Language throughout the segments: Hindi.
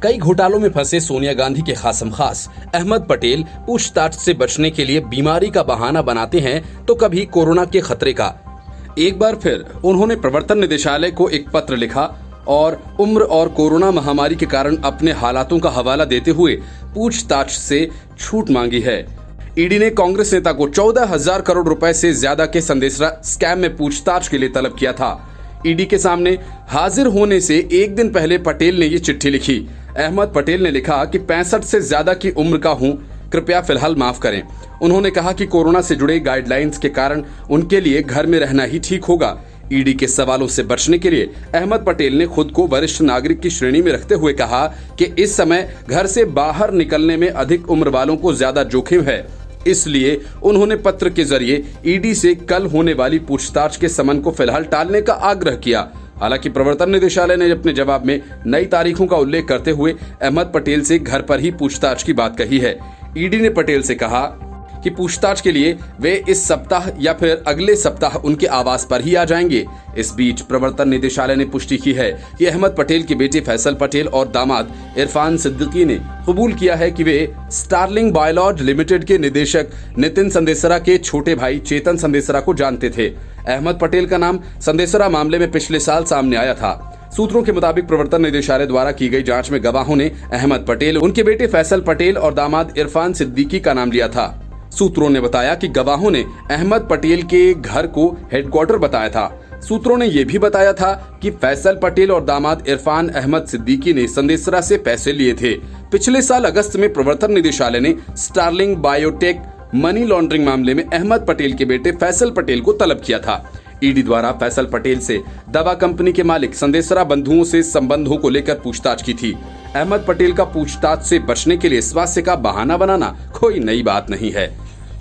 कई घोटालों में फंसे सोनिया गांधी के खासम खास अहमद पटेल पूछताछ से बचने के लिए बीमारी का बहाना बनाते हैं तो कभी कोरोना के खतरे का। एक बार फिर उन्होंने प्रवर्तन निदेशालय को एक पत्र लिखा और उम्र और कोरोना महामारी के कारण अपने हालातों का हवाला देते हुए पूछताछ से छूट मांगी है। ईडी ने कांग्रेस नेता को 14,000 करोड़ रुपए से ज्यादा के संदेशरा स्कैम में पूछताछ के लिए तलब किया था। ईडी के सामने हाजिर होने से एक दिन पहले पटेल ने ये चिट्ठी लिखी। अहमद पटेल ने लिखा कि 65 से ज्यादा की उम्र का हूं, कृपया फिलहाल माफ करें। उन्होंने कहा कि कोरोना से जुड़े गाइडलाइंस के कारण उनके लिए घर में रहना ही ठीक होगा। ईडी के सवालों से बचने के लिए अहमद पटेल ने खुद को वरिष्ठ नागरिक की श्रेणी में रखते हुए कहा कि इस समय घर से बाहर निकलने में अधिक उम्र वालों को ज्यादा जोखिम है, इसलिए उन्होंने पत्र के जरिए ईडी से कल होने वाली पूछताछ के समन को फिलहाल टालने का आग्रह किया। हालांकि प्रवर्तन निदेशालय ने अपने जवाब में नई तारीखों का उल्लेख करते हुए अहमद पटेल से घर पर ही पूछताछ की बात कही है। ईडी ने पटेल से कहा कि पूछताछ के लिए वे इस सप्ताह या फिर अगले सप्ताह उनके आवास पर ही आ जाएंगे। इस बीच प्रवर्तन निदेशालय ने पुष्टि की है कि अहमद पटेल के बेटे फैसल पटेल और दामाद इरफान सिद्दीकी ने कबूल किया है कि वे स्टारलिंग बायोलॉज लिमिटेड के निदेशक नितिन संदेशरा के छोटे भाई चेतन संदेशरा को जानते थे। अहमद पटेल का नाम संदेशरा मामले में पिछले साल सामने आया था। सूत्रों के मुताबिक प्रवर्तन निदेशालय द्वारा की गई जांच में गवाहों ने अहमद पटेल, उनके बेटे फैसल पटेल और दामाद इरफान सिद्दीकी का नाम लिया था। सूत्रों ने बताया कि गवाहों ने अहमद पटेल के घर को हेडक्वार्टर बताया था। सूत्रों ने यह भी बताया था कि फैसल पटेल और दामाद इरफान अहमद सिद्दीकी ने संदेशरा से पैसे लिए थे। पिछले साल अगस्त में प्रवर्तन निदेशालय ने स्टारलिंग बायोटेक मनी लॉन्ड्रिंग मामले में अहमद पटेल के बेटे फैसल पटेल को तलब किया था। ईडी द्वारा फैसल पटेल से दवा कंपनी के मालिक संदेशरा बंधुओं से संबंधों को लेकर पूछताछ की थी। अहमद पटेल का पूछताछ से बचने के लिए स्वास्थ्य का बहाना बनाना कोई नई बात नहीं है।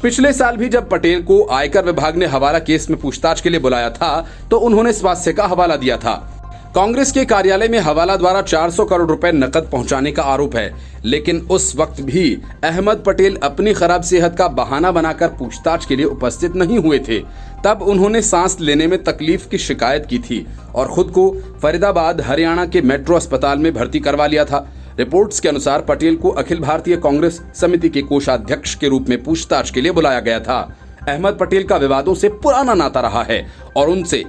पिछले साल भी जब पटेल को आयकर विभाग ने हवाला केस में पूछताछ के लिए बुलाया था तो उन्होंने स्वास्थ्य का हवाला दिया था। कांग्रेस के कार्यालय में हवाला द्वारा 400 करोड़ रुपए नकद पहुंचाने का आरोप है, लेकिन उस वक्त भी अहमद पटेल अपनी खराब सेहत का बहाना बनाकर पूछताछ के लिए उपस्थित नहीं हुए थे। तब उन्होंने सांस लेने में तकलीफ की शिकायत की थी और खुद को फरीदाबाद हरियाणा के मेट्रो अस्पताल में भर्ती करवा लिया था। रिपोर्ट्स के अनुसार पटेल को अखिल भारतीय कांग्रेस समिति के कोषाध्यक्ष के रूप में पूछताछ के लिए बुलाया गया था। अहमद पटेल का विवादों से पुराना नाता रहा है और उनसे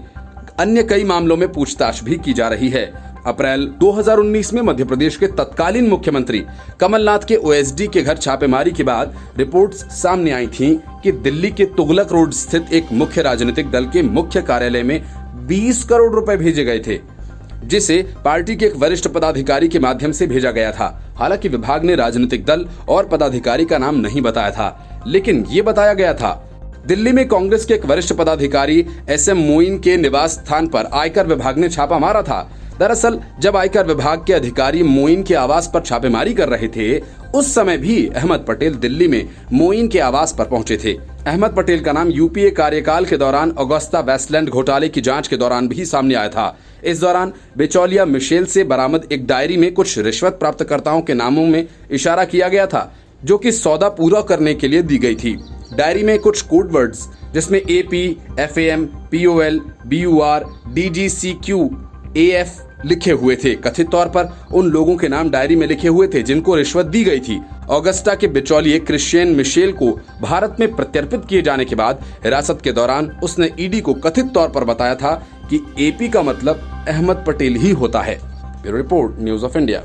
अन्य कई मामलों में पूछताछ भी की जा रही है। अप्रैल 2019 में मध्य प्रदेश के तत्कालीन मुख्यमंत्री कमलनाथ के ओएसडी के घर छापेमारी के बाद रिपोर्ट्स सामने आई थीं कि दिल्ली के तुगलक रोड स्थित एक मुख्य राजनीतिक दल के मुख्य कार्यालय में 20 करोड़ रुपए भेजे गए थे, जिसे पार्टी के एक वरिष्ठ पदाधिकारी के माध्यम से भेजा गया था। हालांकि विभाग ने राजनीतिक दल और पदाधिकारी का नाम नहीं बताया था, लेकिन ये बताया गया था दिल्ली में कांग्रेस के एक वरिष्ठ पदाधिकारी एसएम मोइन के निवास स्थान पर आयकर विभाग ने छापा मारा था। दरअसल जब आयकर विभाग के अधिकारी मोइन के आवास पर छापेमारी कर रहे थे, उस समय भी अहमद पटेल दिल्ली में मोइन के आवास पर पहुंचे थे। अहमद पटेल का नाम यूपीए कार्यकाल के दौरान अगुस्ता वेस्टलैंड घोटाले की जांच के दौरान भी सामने आया था। इस दौरान बिचौलिया मिशेल से बरामद एक डायरी में कुछ रिश्वत प्राप्तकर्ताओं के नामों में इशारा किया गया था, जो कि सौदा पूरा करने के लिए दी गई थी। डायरी में कुछ कोड वर्ड्स जिसमें एपी, एफएम, पीओएल, बीयूआर, डीजीसीक्यू, एएफ लिखे हुए थे। कथित तौर पर उन लोगों के नाम डायरी में लिखे हुए थे जिनको रिश्वत दी गई थी। ऑगस्टा के बिचौलिए क्रिश्चियन मिशेल को भारत में प्रत्यर्पित किए जाने के बाद हिरासत के दौरान उसने ईडी को कथित तौर पर बताया था कि एपी का मतलब अहमद पटेल ही होता है। Bureau report, news of India.